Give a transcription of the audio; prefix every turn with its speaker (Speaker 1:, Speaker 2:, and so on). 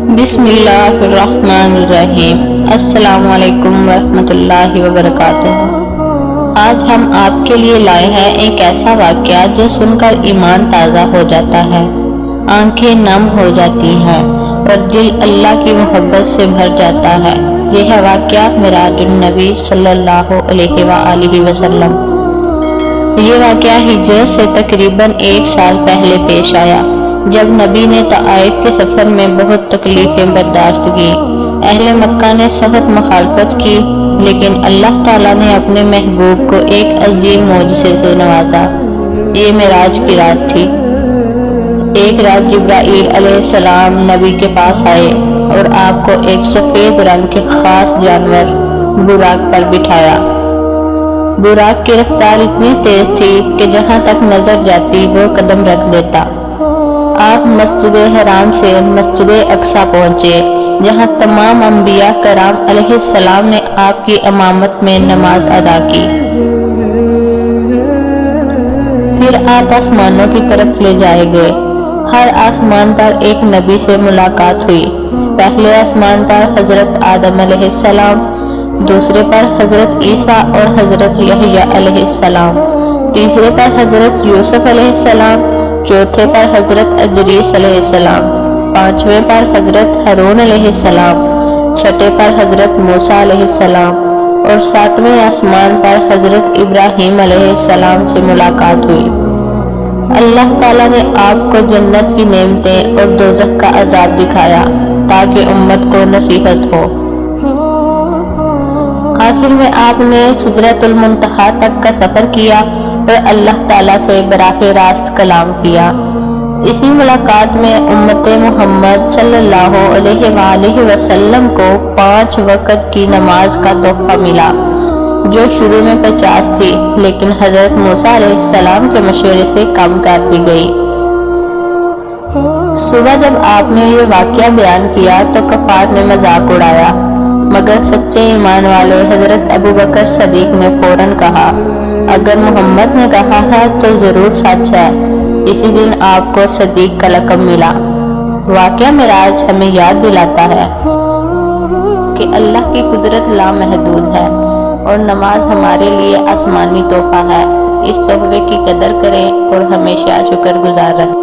Speaker 1: बिस्मिल्लाहिर्रहमानिर्रहीम। अस्सलाम वालेकुम वरहमतुल्लाहि वबरकातुहू। आज हम आपके लिए लाए हैं एक ऐसा वाक़या जो सुनकर ईमान ताज़ा हो जाता है, आंखें नम हो जाती हैं और दिल अल्लाह की मोहब्बत से भर जाता है। यह है वाक़या मिराजुन नबी सल्लल्लाहु अलैहि वसल्लम। ये वाक़या हिजरत से तकरीबन 1 साल पहले पेश आया, जब नबी ने ताइफ के सफ़र में बहुत तकलीफ़ें बर्दाश्त की। अहले मक्का ने सख्त मुखालफत की, लेकिन अल्लाह ताला ने अपने महबूब को एक अजीम मौजिज़े से नवाजा। ये मेराज की रात थी। एक रात जिब्राईल अलैहिस्सलाम नबी के पास आए और आपको एक सफ़ेद रंग के ख़ास जानवर बुराक पर बिठाया। बुराक की रफ्तार इतनी तेज थी कि जहाँ तक नजर जाती वो कदम रख देता। आप मस्जिद हराम से मस्जिद अक्सा पहुँचे, जहाँ तमाम अंबिया कराम अलैहिस्सलाम ने आपकी इमामत में नमाज अदा की। फिर आप आसमानों की तरफ ले जाए गए। हर आसमान पर एक नबी से मुलाकात हुई। पहले आसमान पर हजरत आदम अलैहिस्सलाम, दूसरे पर हजरत ईसा और हजरत यहया अलैहिस्सलाम, तीसरे पर हजरत यूसुफ अलैहिस्सलाम, चौथे पर हजरत इदरीस अलैहिस्सलाम, पांचवें पर हजरत हारून अलैहिस्सलाम, छठे पर हजरत मूसा अलैहिस्सलाम और सातवें आसमान पर हजरत इब्राहीम अलैहिस्सलाम से मुलाकात हुई। अल्लाह ताला ने आपको जन्नत की नेमतें और दोज़ख का अजाब दिखाया ताकि उम्मत को नसीहत हो। आखिर में आपने सिदरतुल मुंतहा तक का सफर किया और अल्लाह ताला से बराह रास्त कलाम किया। इसी मुलाकात में उम्मत मोहम्मद सल्लल्लाहु अलैहि वसल्लम को 5 वक़्त की नमाज का तोहफा मिला, जो शुरू में 50 थी, लेकिन हजरत मूसा अलैहिस्सलाम के मशवरे से कम कर दी गई। सुबह जब आपने ये वाक़या बयान किया तो कफ़ार ने मजाक उड़ाया, मगर सच्चे ईमान वाले हजरत अबू बकर सदीक ने फौरन कहा, अगर मोहम्मद ने कहा है तो जरूर सच है। इसी दिन आपको सदीक का लक़ब मिला। वाक़या मिराज हमें याद दिलाता है कि अल्लाह की कुदरत लामहदूद है और नमाज हमारे लिए आसमानी तोहफा है। इस तोहफे की कदर करें और हमेशा शुक्रगुजार रहें।